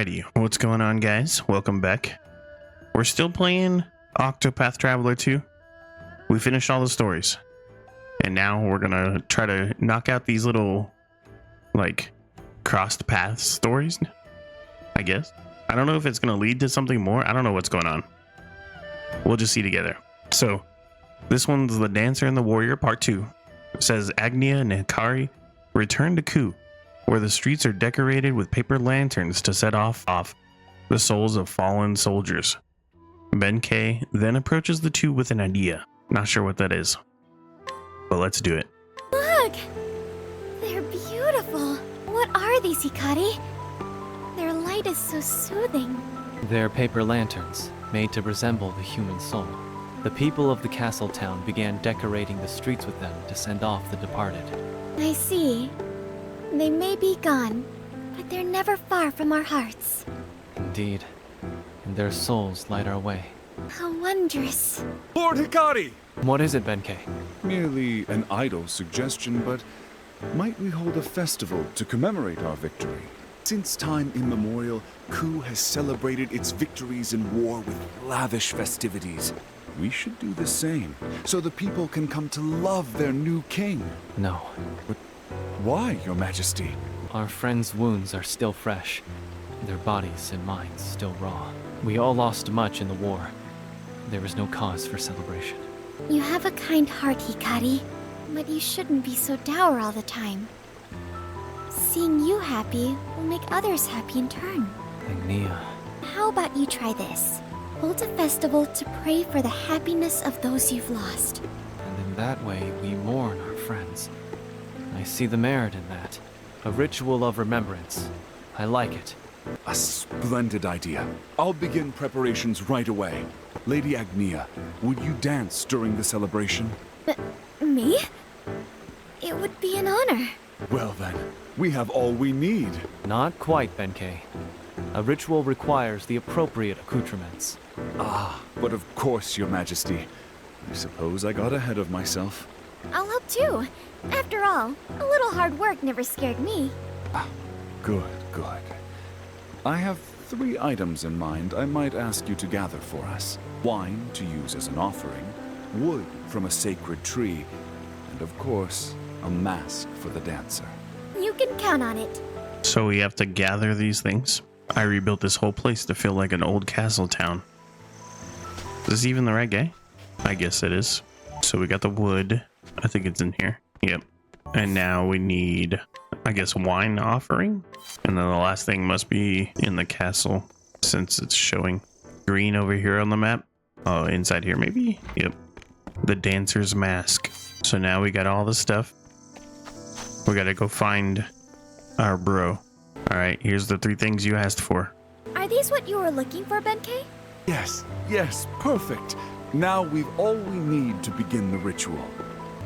Alrighty, what's going on, guys? Welcome back. We're still playing Octopath Traveler 2. We finished all the stories. And now we're gonna try to knock out these little, like, crossed paths stories, I guess. I don't know if it's gonna lead to something more. I don't know what's going on. We'll just see together. So, this one's The Dancer and the Warrior, Part 2. It says, Agnia and Hikari return to Ku, where the streets are decorated with paper lanterns to set off the souls of fallen soldiers. Benkei then approaches the two with an idea. Not sure what that is, but let's do it. Look! They're beautiful. What are these, Hikari? Their light is so soothing. They're paper lanterns, made to resemble the human soul. The people of the castle town began decorating the streets with them to send off the departed. I see. They may be gone, but they're never far from our hearts. Indeed. And their souls light our way. How wondrous. Lord Hikari! What is it, Benkei? Merely an idle suggestion, but might we hold a festival to commemorate our victory? Since time immemorial, Ku has celebrated its victories in war with lavish festivities. We should do the same, so the people can come to love their new king. No. But why, Your Majesty? Our friends' wounds are still fresh. Their bodies and minds still raw. We all lost much in the war. There is no cause for celebration. You have a kind heart, Hikari, but you shouldn't be so dour all the time. Seeing you happy will make others happy in turn. Agnia. How about you try this? Hold a festival to pray for the happiness of those you've lost. And in that way, we mourn our friends. I see the merit in that. A ritual of remembrance. I like it. A splendid idea. I'll begin preparations right away. Lady Agnia, would you dance during the celebration? Me? It would be an honor. Well then, we have all we need. Not quite, Benkei. A ritual requires the appropriate accoutrements. Ah, but of course, Your Majesty. I suppose I got ahead of myself. I'll help too. After all, a little hard work never scared me. Ah, good, good. I have 3 items in mind I might ask you to gather for us. Wine to use as an offering, wood from a sacred tree, and of course, a mask for the dancer. You can count on it. So we have to gather these things. I rebuilt this whole place to feel like an old castle town. Is this even the right guy? I guess it is. So we got the wood. I think it's in here. Yep. And now we need, I guess, wine offering. And then the last thing must be in the castle, since it's showing green over here on the map. Oh, inside here maybe? Yep. The dancer's mask. So now we got all the stuff. We gotta go find our bro. Alright, here's the 3 things you asked for. Are these what you were looking for, Benkei? Yes, yes, perfect. Now we've all we need to begin the ritual.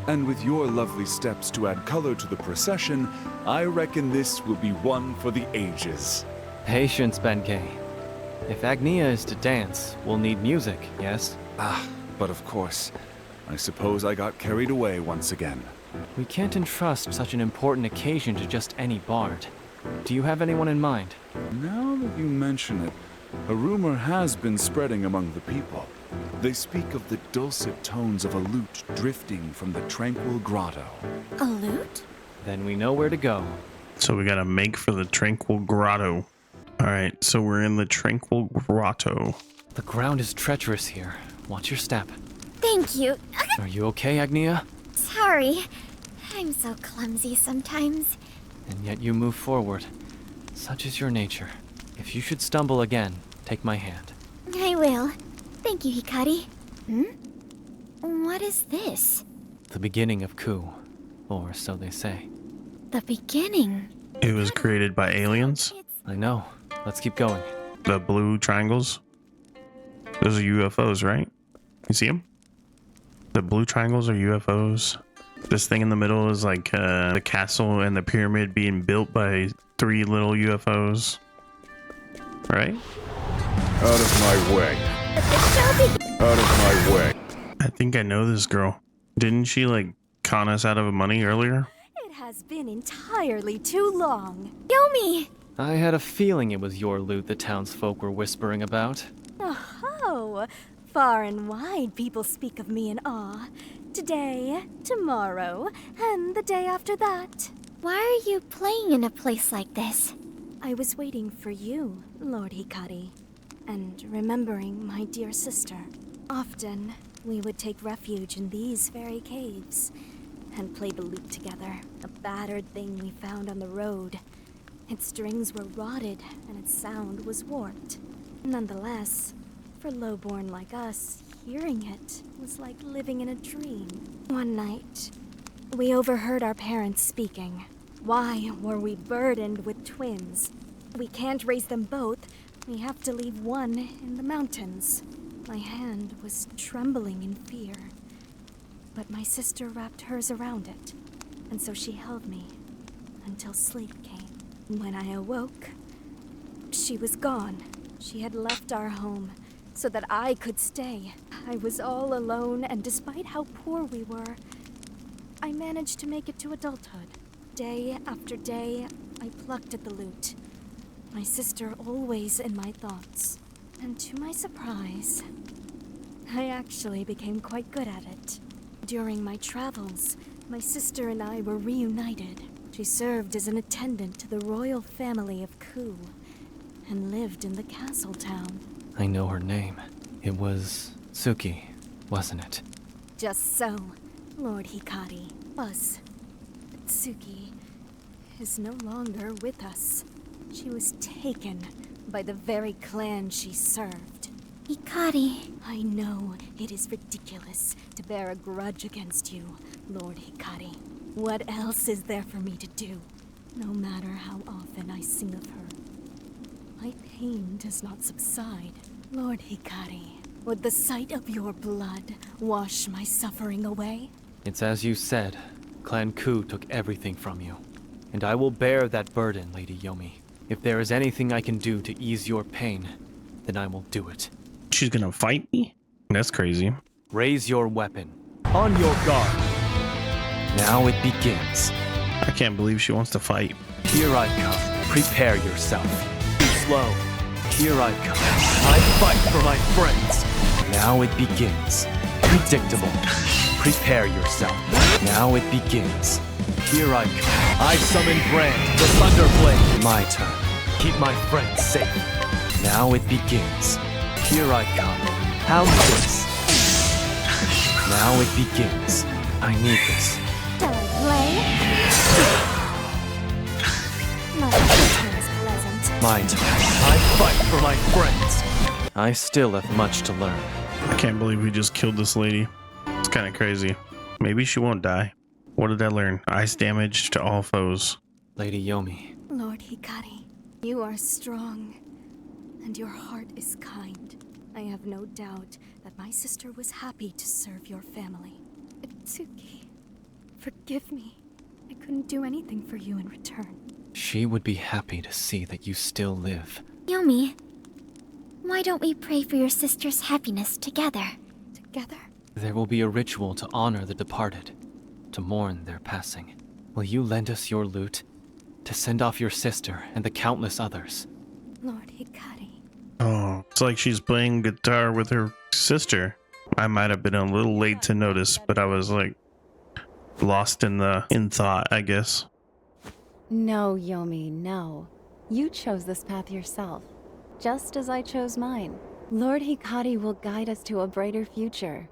And with your lovely steps to add color to the procession, I reckon this will be one for the ages. Patience, Benkei. If Agnia is to dance, we'll need music, yes? Ah, but of course, I suppose I got carried away once again. We can't entrust such an important occasion to just any bard. Do you have anyone in mind? Now that you mention it, a rumor has been spreading among the people. They speak of the dulcet tones of a lute drifting from the tranquil grotto. A lute? Then we know where to go. So we gotta make for the Tranquil Grotto. Alright, so we're in the Tranquil Grotto. The ground is treacherous here. Watch your step. Thank you. Are you okay, Agnia? Sorry. I'm so clumsy sometimes. And yet you move forward. Such is your nature. If you should stumble again, take my hand. I will. Thank you, Hikari. What is this? The beginning of Ku, or so they say. The beginning. It was created by aliens. I know. Let's keep going. The blue triangles. Those are UFOs, right? You see them? The blue triangles are UFOs. This thing in the middle is like the castle and the pyramid being built by 3 little UFOs. Right? Out of my way. Out of my way. I think I know this girl. Didn't she like con us out of money earlier? It has been entirely too long. Yomi! I had a feeling it was your loot the townsfolk were whispering about. Oh, far and wide people speak of me in awe. Today, tomorrow, and the day after that. Why are you playing in a place like this? I was waiting for you, Lord Hikari, and remembering my dear sister. Often, we would take refuge in these very caves and play the lute together, a battered thing we found on the road. Its strings were rotted and its sound was warped. Nonetheless, for lowborn like us, hearing it was like living in a dream. One night, we overheard our parents speaking. Why were we burdened with twins? We can't raise them both. We have to leave one in the mountains. My hand was trembling in fear, but my sister wrapped hers around it, and so she held me until sleep came. When I awoke, she was gone. She had left our home so that I could stay. I was all alone, and despite how poor we were, I managed to make it to adulthood. Day after day, I plucked at the lute. My sister always in my thoughts. And to my surprise, I actually became quite good at it. During my travels, my sister and I were reunited. She served as an attendant to the royal family of Ku and lived in the castle town. I know her name. It was Tsuki, wasn't it? Just so, Lord Hikari was. But Tsuki is no longer with us. She was taken by the very clan she served. Hikari. I know it is ridiculous to bear a grudge against you, Lord Hikari. What else is there for me to do? No matter how often I sing of her, my pain does not subside. Lord Hikari, would the sight of your blood wash my suffering away? It's as you said. Clan Ku took everything from you. And I will bear that burden, Lady Yomi. If there is anything I can do to ease your pain, then I will do it. She's gonna fight me? That's crazy. Raise your weapon. On your guard. Now it begins. I can't believe she wants to fight. Here I come. Prepare yourself. Be slow. Here I come. I fight for my friends. Now it begins. Predictable. Prepare yourself. Now it begins. Here I come. I summon Brand, the Thunderblade. My turn. Keep my friends safe. Now it begins. Here I come. How's this? Now it begins. I need this. Don't play. Nothing is pleasant. My turn. I fight for my friends. I still have much to learn. I can't believe we just killed this lady. It's kind of crazy. Maybe she won't die. What did I learn? Ice damage to all foes. Lady Yomi, Lord Hikari, you are strong, and your heart is kind. I have no doubt that my sister was happy to serve your family. Tsuki, forgive me. I couldn't do anything for you in return. she would be happy to see that you still live. Yomi, why don't we pray for your sister's happiness together? Together? There will be a ritual to honor the departed, to mourn their passing. Will you lend us your lute to send off your sister and the countless others? Lord Hikari. Oh, it's like she's playing guitar with her sister. I might have been a little late to notice, but I was like lost in thought, I guess. No, Yomi, no. You chose this path yourself, just as I chose mine. Lord Hikari will guide us to a brighter future.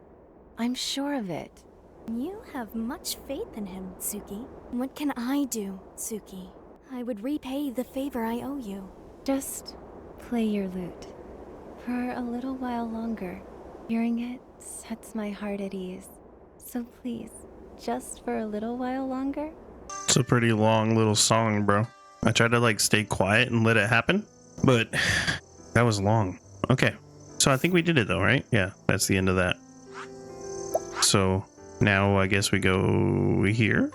I'm sure of it. You have much faith in him, Tsuki. What can I do, Tsuki? I would repay the favor I owe you. Just play your lute for a little while longer. Hearing it sets my heart at ease. So please, just for a little while longer. It's a pretty long little song, bro. I tried to like stay quiet and let it happen, but that was long. Okay, so I think we did it though, right? Yeah, that's the end of that. So now I guess we go here.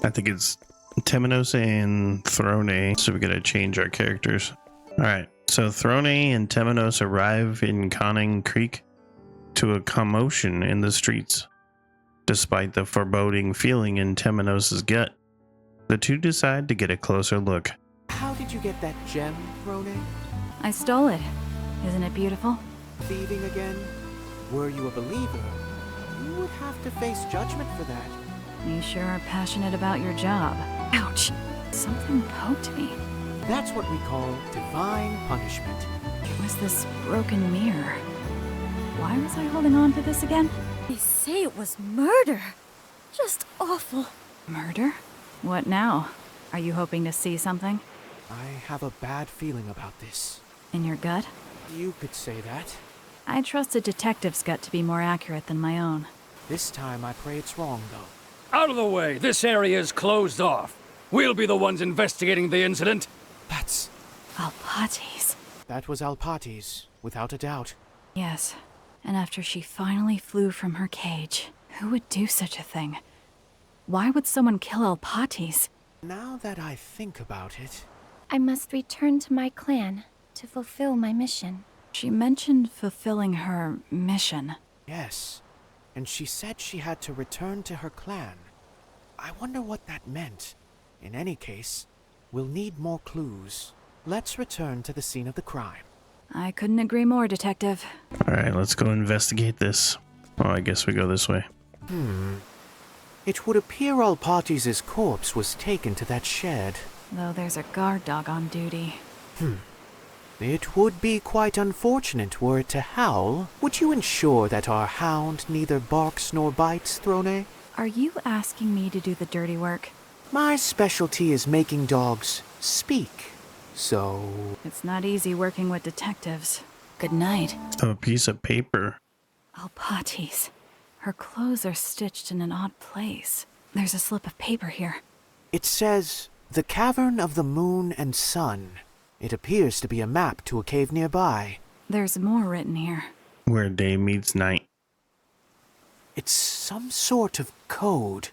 I think it's Temenos and Throne, so we gotta change our characters. All right, so Throne and Temenos arrive in Conning Creek to a commotion in the streets. Despite the foreboding feeling in Temenos' gut, the two decide to get a closer look. How did you get that gem, Rone? I stole it. Isn't it beautiful? Thieving again? Were you a believer? You would have to face judgment for that. You sure are passionate about your job. Ouch! Something poked me. That's what we call divine punishment. It was this broken mirror. Why was I holding on to this again? They say it was murder. Just awful. Murder? What now? Are you hoping to see something? I have a bad feeling about this. In your gut? You could say that. I trust a detective's gut to be more accurate than my own. This time I pray it's wrong, though. Out of the way! This area is closed off. We'll be the ones investigating the incident. That's... Alpates. That was Alpates, without a doubt. Yes. And after she finally flew from her cage, who would do such a thing? Why would someone kill Alpates? Now that I think about it... I must return to my clan to fulfill my mission. She mentioned fulfilling her mission. Yes. And she said she had to return to her clan. I wonder what that meant. In any case, we'll need more clues. Let's return to the scene of the crime. I couldn't agree more, Detective. Alright, let's go investigate this. Oh, I guess we go this way. It would appear Alpates' corpse was taken to that shed. Though there's a guard dog on duty. It would be quite unfortunate were it to howl. Would you ensure that our hound neither barks nor bites, Throne? Are you asking me to do the dirty work? My specialty is making dogs speak. So... It's not easy working with detectives. Good night. A piece of paper. Alpates. Her clothes are stitched in an odd place. There's a slip of paper here. It says, "The Cavern of the Moon and Sun." It appears to be a map to a cave nearby. There's more written here. Where day meets night. It's some sort of code.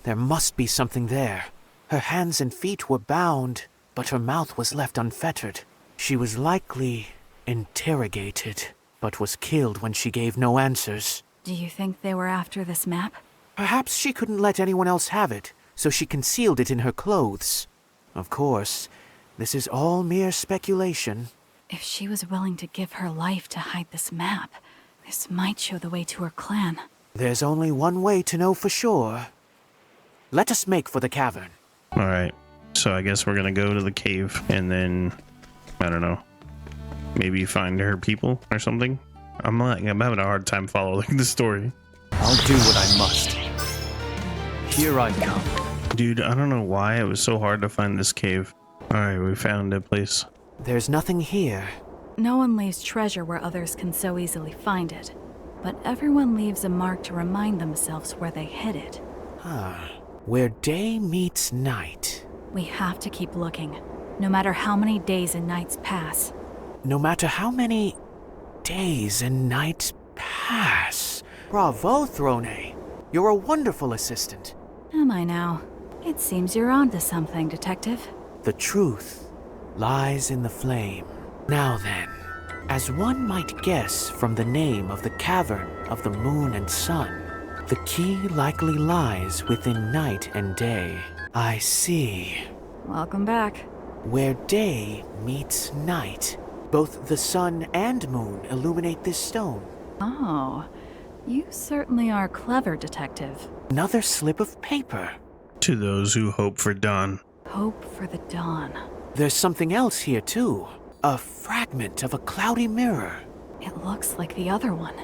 There must be something there. Her hands and feet were bound, but her mouth was left unfettered. She was likely interrogated, but was killed when she gave no answers. Do you think they were after this map? Perhaps she couldn't let anyone else have it, so she concealed it in her clothes. Of course, this is all mere speculation. If she was willing to give her life to hide this map, this might show the way to her clan. There's only one way to know for sure. Let us make for the cavern. Alright, so I guess we're gonna go to the cave and then, I don't know, maybe find her people or something. I'm having a hard time following the story. I'll do what I must. Here I come. Dude, I don't know why it was so hard to find this cave. Alright, we found a place. There's nothing here. No one leaves treasure where others can so easily find it. But everyone leaves a mark to remind themselves where they hid it. Where day meets night. We have to keep looking, no matter how many days and nights pass. No matter how many days and nights pass. Bravo, Throne. You're a wonderful assistant. Am I now? It seems you're onto something, Detective. The truth lies in the flame. Now then, as one might guess from the name of the Cavern of the Moon and Sun, the key likely lies within night and day. I see. Welcome back. Where day meets night, both the sun and moon illuminate this stone. Oh, you certainly are clever, Detective. Another slip of paper. To those who hope for dawn. Hope for the dawn. There's something else here too. A fragment of a cloudy mirror. It looks like the other one.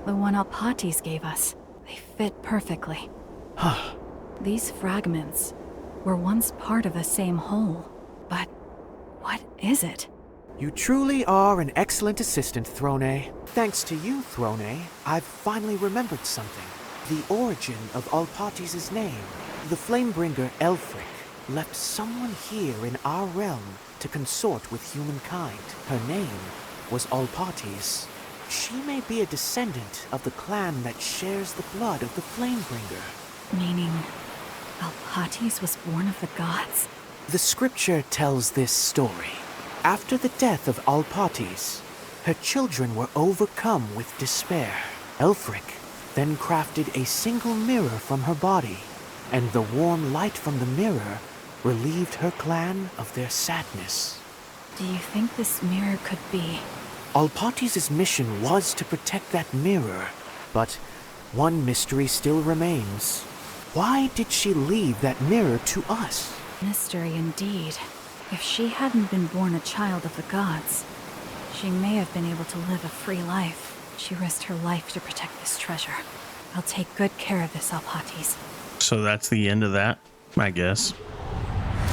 The one Alpates gave us. They fit perfectly. These fragments were once part of the same whole. But what is it? You truly are an excellent assistant, Throne. Thanks to you, Throne, I've finally remembered something. The origin of Alpates' name. The Flamebringer Elfric left someone here in our realm to consort with humankind. Her name was Alpates. She may be a descendant of the clan that shares the blood of the Flamebringer. Meaning, Alpates was born of the gods? The scripture tells this story. After the death of Alpates, her children were overcome with despair. Elfric then crafted a single mirror from her body, and the warm light from the mirror relieved her clan of their sadness. Do you think this mirror could be? Alpatis' mission was to protect that mirror, but one mystery still remains. Why did she leave that mirror to us? Mystery indeed. If she hadn't been born a child of the gods, she may have been able to live a free life. She risked her life to protect this treasure. I'll take good care of this, Alpatis. So that's the end of that, I guess.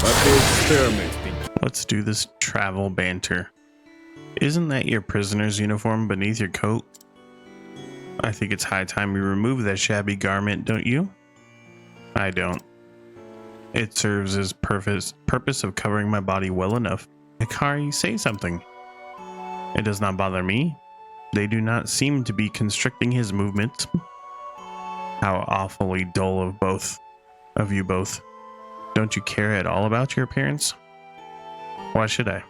Let the experiment begin. Let's do this travel banter. Isn't that your prisoner's uniform beneath your coat? I think it's high time we remove that shabby garment, don't you? I don't. It serves its purpose of covering my body well enough. Hikari, say something. It does not bother me. They do not seem to be constricting his movements. How awfully dull of you both. Don't you care at all about your appearance? Why should I?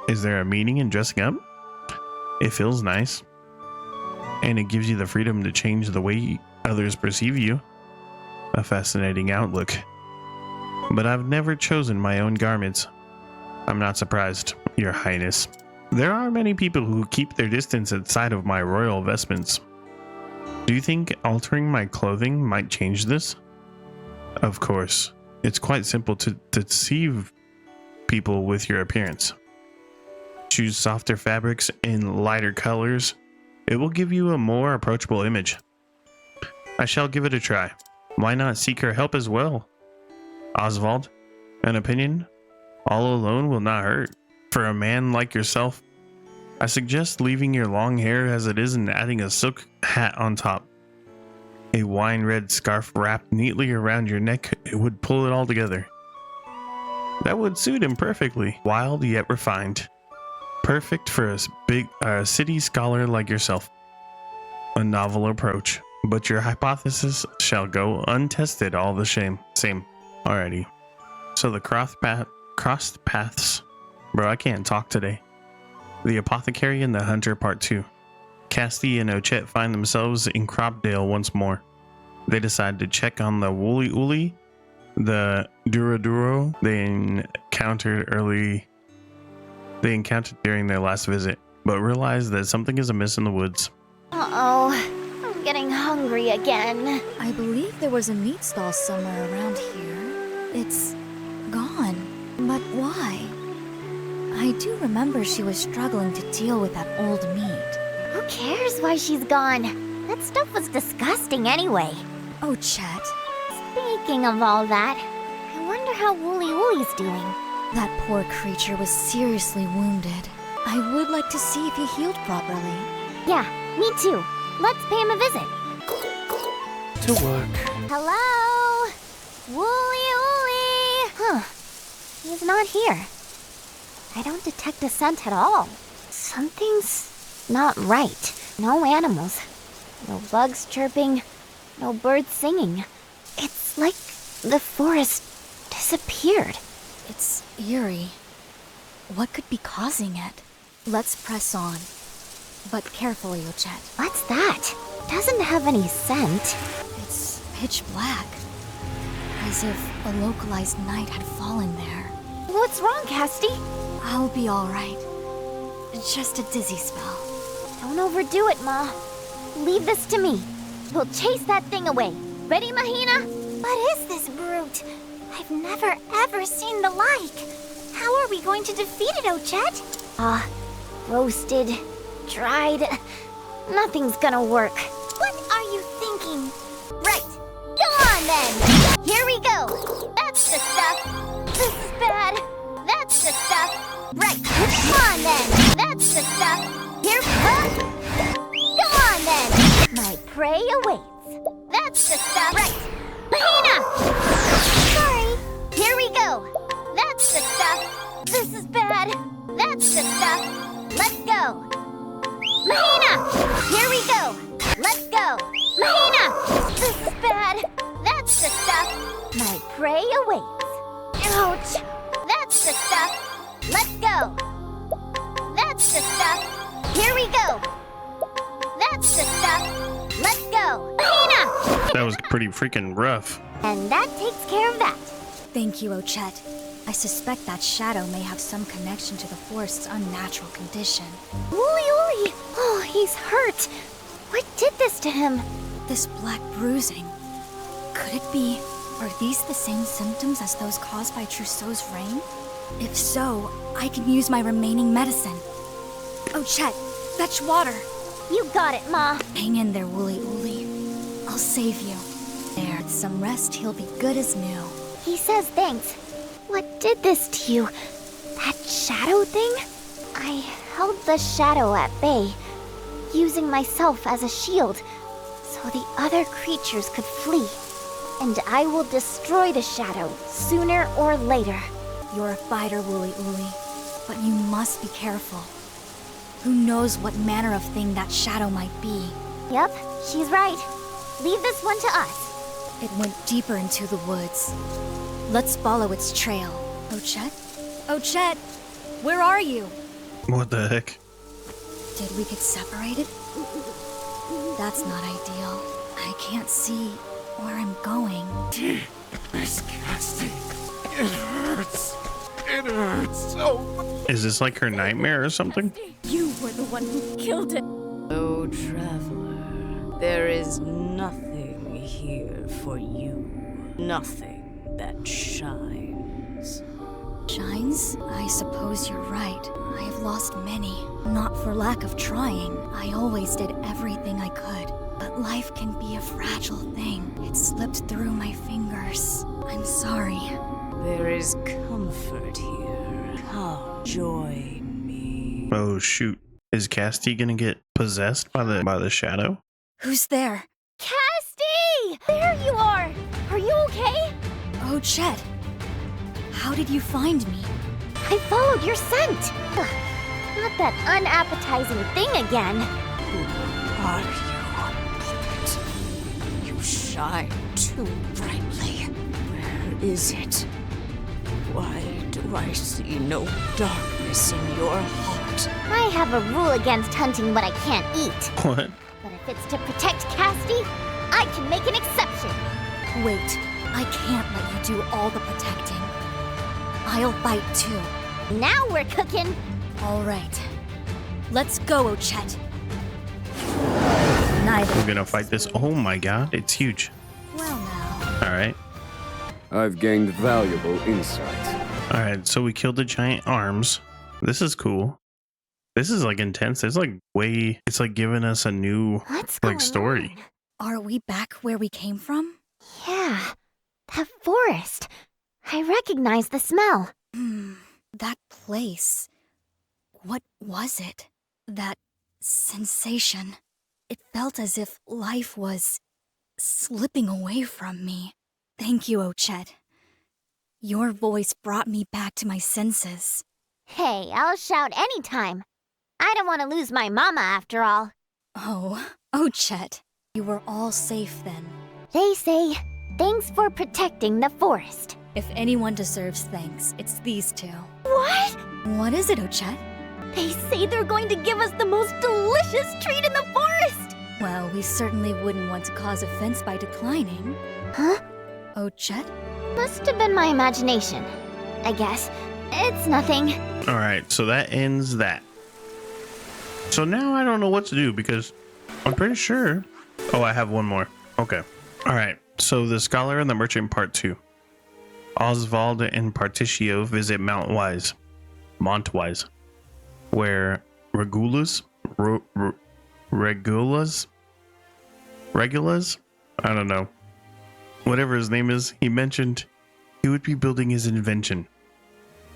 Is there a meaning in dressing up? It feels nice. And it gives you the freedom to change the way others perceive you. A fascinating outlook. But I've never chosen my own garments. I'm not surprised, Your Highness. There are many people who keep their distance at sight of my royal vestments. Do you think altering my clothing might change this? Of course. It's quite simple to deceive people with your appearance. Choose softer fabrics in lighter colors. It will give you a more approachable image. I shall give it a try. Why not seek her help as well? Oswald, an opinion? All alone will not hurt. For a man like yourself, I suggest leaving your long hair as it is and adding a silk hat on top. A wine red scarf wrapped neatly around your neck, it would pull it all together. That would suit him perfectly. Wild yet refined. Perfect for a city scholar like yourself. A novel approach. But your hypothesis shall go untested all the same. Alrighty. So the crossed paths. Bro, I can't talk today. The Apothecary and the Hunter Part 2. Casti and Ochette find themselves in Cropdale once more. They decide to check on the Woolly Uli, the Duraduro they encountered during their last visit, but realize that something is amiss in the woods. Uh-oh, I'm getting hungry again. I believe there was a meat stall somewhere around here. It's gone. But why? I do remember she was struggling to deal with that old meat. Who cares why she's gone? That stuff was disgusting anyway. Oh, Chet. Speaking of all that, I wonder how Wooly Wooly's doing. That poor creature was seriously wounded. I would like to see if he healed properly. Yeah, me too. Let's pay him a visit. To work. Hello? Wooly Wooly! Huh. He's not here. I don't detect a scent at all. Something's not right. No animals. No bugs chirping. No birds singing. It's like the forest disappeared. It's eerie. What could be causing it? Let's press on. But carefully, Ochette. What's that? Doesn't have any scent. It's pitch black. As if a localized night had fallen there. What's wrong, Casti? I'll be alright. Just a dizzy spell. Don't overdo it, Ma. Leave this to me. We'll chase that thing away. Ready, Mahina? What is this brute? I've never ever seen the like. How are we going to defeat it, Ochette? Roasted, dried. Nothing's gonna work. What are you thinking? Right. Go on then. Here we go. That's the stuff. This is bad. That's the stuff. Right. Come on then. That's the stuff. Here. Go on then. My prey awaits. That's the stuff. Right. Mahina! Sorry. Here we go. That's the stuff. This is bad. That's the stuff. Let's go. Mahina! Here we go. Let's go. Mahina! This is bad. That's the stuff. My prey awaits. Ouch. That's the stuff. Let's go. That's the stuff. Here we go. That's the stuff. Let's go. Mahina! That was pretty freaking rough. And that takes care of that. Thank you, Ochette. I suspect that shadow may have some connection to the forest's unnatural condition. Wooly Ooly! Oh, he's hurt. What did this to him? This black bruising. Could it be? Are these the same symptoms as those caused by Trousseau's rain? If so, I can use my remaining medicine. Oh, Chet, fetch water. You got it, Ma. Hang in there, Wooly Ooly. I'll save you. There, with some rest, he'll be good as new. He says thanks. What did this to you? That shadow thing? I held the shadow at bay, using myself as a shield, so the other creatures could flee. And I will destroy the shadow sooner or later. You're a fighter, Wooly Ooly, but you must be careful. Who knows what manner of thing that shadow might be? Yep, she's right. Leave this one to us. It went deeper into the woods. Let's follow its trail. Ochette? Ochette! Where are you? What the heck? Did we get separated? That's not ideal. I can't see where I'm going. Miss Cassie, it hurts. It hurts so much. Is this like her nightmare or something? You were the one who killed it. Oh, traveler, there is nothing here for you. Nothing that shines. Shines? I suppose you're right. I have lost many. Not for lack of trying. I always did everything I could. But life can be a fragile thing. It slipped through my fingers. I'm sorry. There is comfort here. Come, join me. Oh shoot. Is Casti gonna get possessed by the shadow? Who's there? Casti! There you are! Are you okay? Oh, Chet. How did you find me? I followed your scent. Ugh, not that unappetizing thing again. Who are you? You shine too brightly. Where is it? Why do I see no darkness in your heart? I have a rule against hunting what I can't eat. What? But if it's to protect Casti, I can make an exception. Wait, I can't let you do all the protecting. I'll fight too. Now we're cooking. All right. Let's go, Ochette. Neither. We're gonna fight this. Oh my god, it's huge. Well now. Alright. I've gained valuable insight. Alright, so we killed the giant arms. This is cool. This is like intense. It's like it's like giving us a new What's like going story. Are we back where we came from? Yeah, that forest. I recognize the smell. That place. What was it? That sensation. It felt as if life was slipping away from me. Thank you, Ochette. Your voice brought me back to my senses. Hey, I'll shout anytime. I don't want to lose my mama after all. Oh, Ochette. You were all safe then. They say, thanks for protecting the forest. If anyone deserves thanks, it's these two. What? What is it, Ochette? They say they're going to give us the most delicious treat in the forest. Well, we certainly wouldn't want to cause offense by declining. Huh? Ochette? Must have been my imagination. I guess. It's nothing. Alright, so that ends that. So now I don't know what to do because I'm pretty sure. Oh, I have one more. Okay. Alright, so the Scholar and the Merchant Part 2. Oswald and Particio visit Montwise, where Regulus, I don't know, whatever his name is, he mentioned he would be building his invention.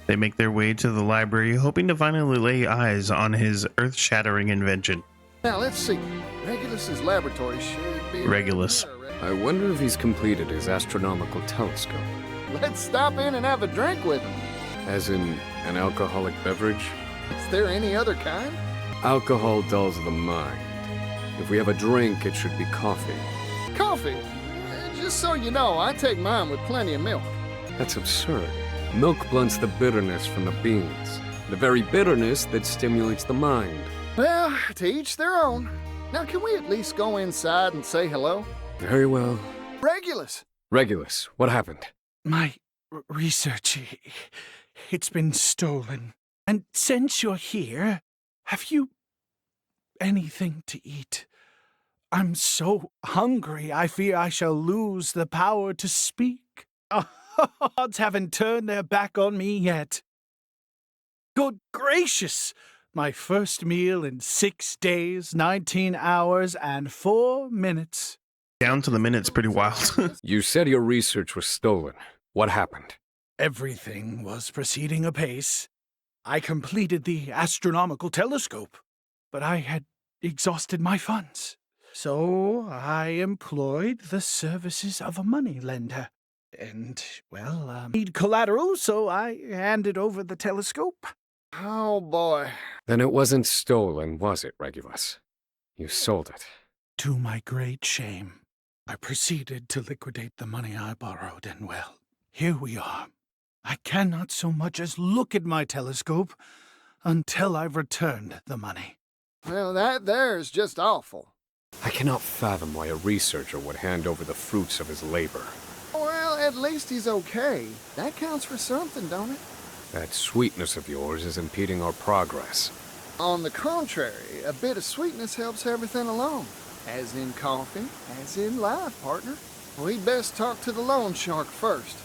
They make their way to the library, hoping to finally lay eyes on his earth-shattering invention. Now let's see. Regulus's laboratory should be Regulus. I wonder if he's completed his astronomical telescope. Let's stop in and have a drink with him. As in an alcoholic beverage? Is there any other kind? Alcohol dulls the mind. If we have a drink, it should be coffee. Coffee? Just so you know, I take mine with plenty of milk. That's absurd. Milk blunts the bitterness from the beans. The very bitterness that stimulates the mind. Well, to each their own. Now, can we at least go inside and say hello? Very well. Regulus! Regulus, what happened? My research. It's been stolen. And since you're here, have you anything to eat? I'm so hungry, I fear I shall lose the power to speak. Odds haven't turned their back on me yet. Good gracious! My first meal in 6 days, 19 hours, and 4 minutes. Down to the minute's pretty wild. You said your research was stolen. What happened? Everything was proceeding apace. I completed the astronomical telescope, but I had exhausted my funds. So I employed the services of a moneylender. And, well, need collateral, so I handed over the telescope. Oh, boy. Then it wasn't stolen, was it, Regulus? You sold it. To my great shame, I proceeded to liquidate the money I borrowed, and, well, here we are. I cannot so much as look at my telescope until I've returned the money. Well, that there's just awful. I cannot fathom why a researcher would hand over the fruits of his labor. Well, at least he's okay. That counts for something, don't it? That sweetness of yours is impeding our progress. On the contrary, a bit of sweetness helps everything along. As in coffee, as in life, partner. We'd best talk to the loan shark first.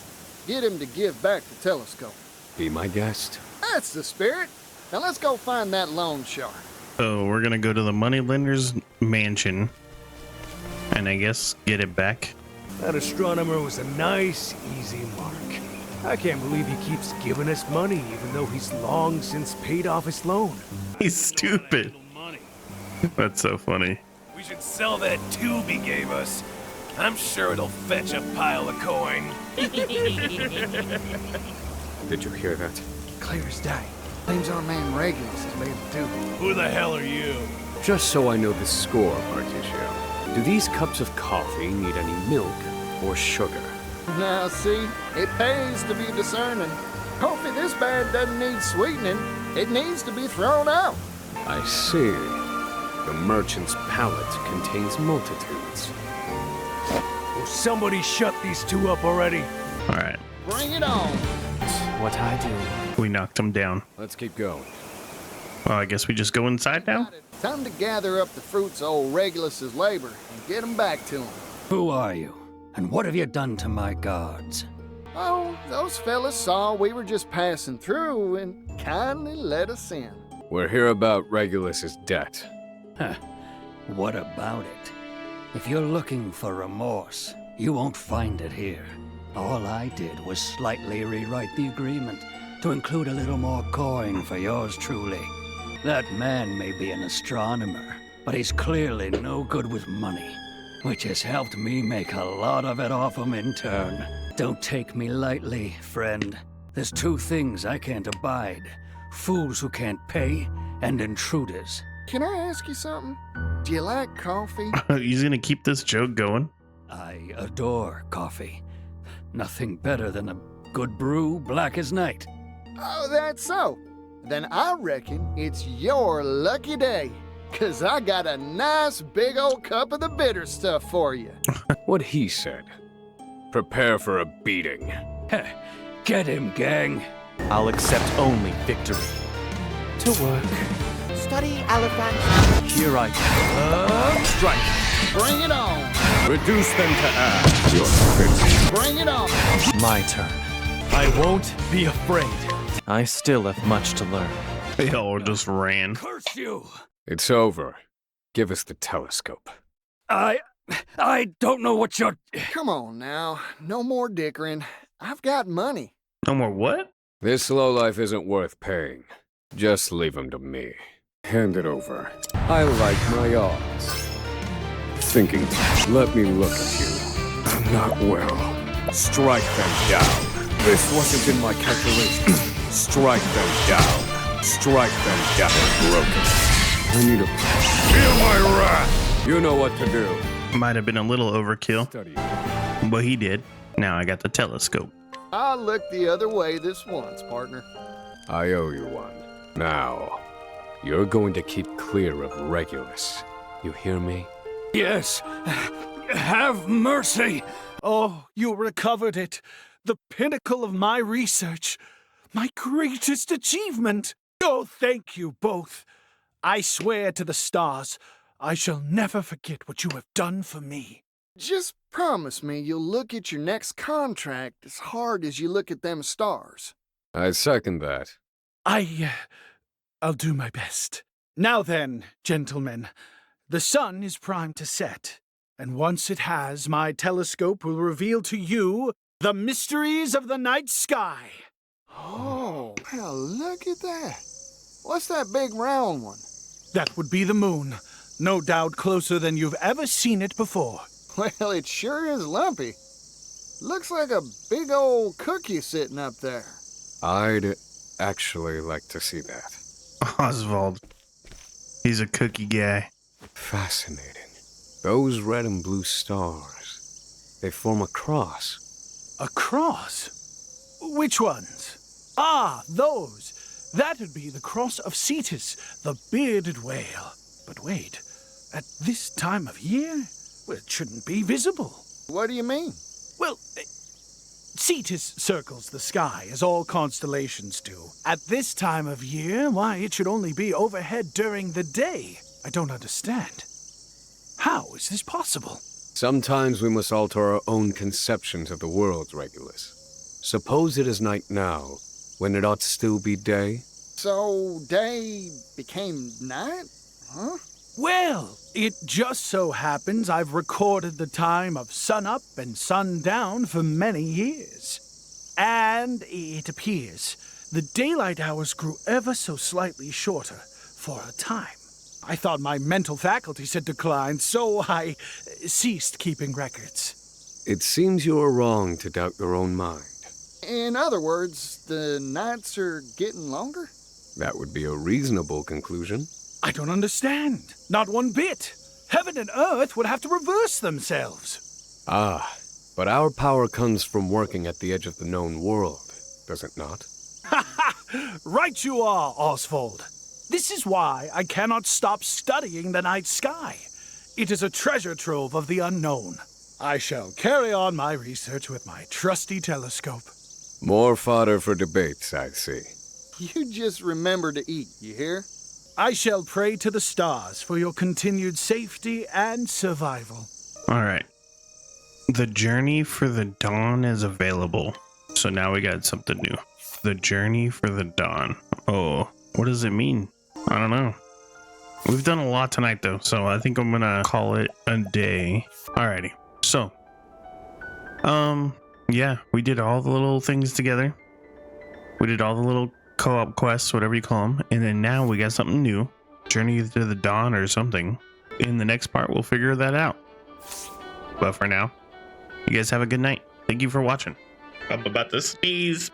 Get him to give back the telescope. Be my guest. That's the spirit. Now let's go find that loan shark. So we're gonna go to the moneylender's mansion and I guess get it back. That astronomer was a nice, easy mark. I can't believe he keeps giving us money even though he's long since paid off his loan. He's stupid. That's so funny. We should sell that tube he gave us. I'm sure it'll fetch a pile of coin. Did you hear that? Clear as day. Claims our man Regulus is made the tube. Who the hell are you? Just so I know the score, Articio. Do these cups of coffee need any milk or sugar? Now see, it pays to be discerning. Coffee this bad doesn't need sweetening. It needs to be thrown out. I see. The merchant's palate contains multitudes. Will somebody shut these two up already? All right. Bring it on. What I do. We knocked him down. Let's keep going. Well, I guess we just go inside now? Time to gather up the fruits of old Regulus's labor and get them back to him. Who are you? And what have you done to my guards? Oh, those fellas saw we were just passing through and kindly let us in. We're here about Regulus's debt. Huh. What about it? If you're looking for remorse, you won't find it here. All I did was slightly rewrite the agreement to include a little more coin for yours truly. That man may be an astronomer, but he's clearly no good with money, which has helped me make a lot of it off him in turn. Don't take me lightly, friend. There's two things I can't abide: fools who can't pay, and intruders. Can I ask you something? Do you like coffee? He's gonna keep this joke going. I adore coffee. Nothing better than a good brew, black as night. Oh, that's so. Then I reckon it's your lucky day, 'cause I got a nice big old cup of the bitter stuff for you. What he said. Prepare for a beating. Get him, gang. I'll accept only victory. To work. Study, elephant. Here I come. Strike! Bring it on. Reduce them to ash. You're finished. Bring it on. My turn. I won't be afraid. I still have much to learn. They all just ran. Curse you! It's over. Give us the telescope. I don't know what you're... Come on now. No more dickering. I've got money. No more what? This lowlife isn't worth paying. Just leave him to me. Hand it over. I like my odds. Thinking, let me look at you. I'm not well. Strike them down. This wasn't in my calculations. Strike them down. Strike them down. Broken. I need a... Feel my wrath! You know what to do. Might have been a little overkill, Study. but he did. Now I got the telescope. I'll look the other way this once, partner. I owe you one. Now, you're going to keep clear of Regulus. You hear me? Yes. Have mercy. Oh, you recovered it. The pinnacle of my research. My greatest achievement. Oh, thank you both. I swear to the stars, I shall never forget what you have done for me. Just promise me you'll look at your next contract as hard as you look at them stars. I second that. I'll do my best. Now then, gentlemen, the sun is primed to set, and once it has, my telescope will reveal to you the mysteries of the night sky. Oh, well, look at that. What's that big round one? That would be the moon. No doubt closer than you've ever seen it before. Well, it sure is lumpy. Looks like a big old cookie sitting up there. I'd actually like to see that. Oswald. He's a cookie guy. Fascinating. Those red and blue stars, they form a cross. A cross? Which ones? Ah, those. That'd be the cross of Cetus, the bearded whale. But wait, at this time of year? Well, it shouldn't be visible. What do you mean? Well, Cetus circles the sky, as all constellations do. At this time of year, why, it should only be overhead during the day. I don't understand. How is this possible? Sometimes we must alter our own conceptions of the world, Regulus. Suppose it is night now, when it ought to still be day. So, day became night? Huh? Well, it just so happens I've recorded the time of sunup and sundown for many years. And it appears the daylight hours grew ever so slightly shorter for a time. I thought my mental faculties had declined, so I ceased keeping records. It seems you are wrong to doubt your own mind. In other words, the nights are getting longer? That would be a reasonable conclusion. I don't understand. Not one bit. Heaven and earth would have to reverse themselves. Ah, but our power comes from working at the edge of the known world, does it not? Ha ha! Right you are, Oswald. This is why I cannot stop studying the night sky. It is a treasure trove of the unknown. I shall carry on my research with my trusty telescope. More fodder for debates, I see. You just remember to eat, you hear? I shall pray to the stars for your continued safety and survival. All right. The Journey for the Dawn is available. So now we got something new. The Journey for the Dawn. Oh, what does it mean? I don't know. We've done a lot tonight though, so I think I'm gonna call it a day. Alrighty. So, yeah, we did all the little things together. We did all the little co-op quests, whatever you call them, and then now we got something new. Journey to the Dawn or something. In the next part, we'll figure that out. But for now, you guys have a good night. Thank you for watching. I'm about to sneeze.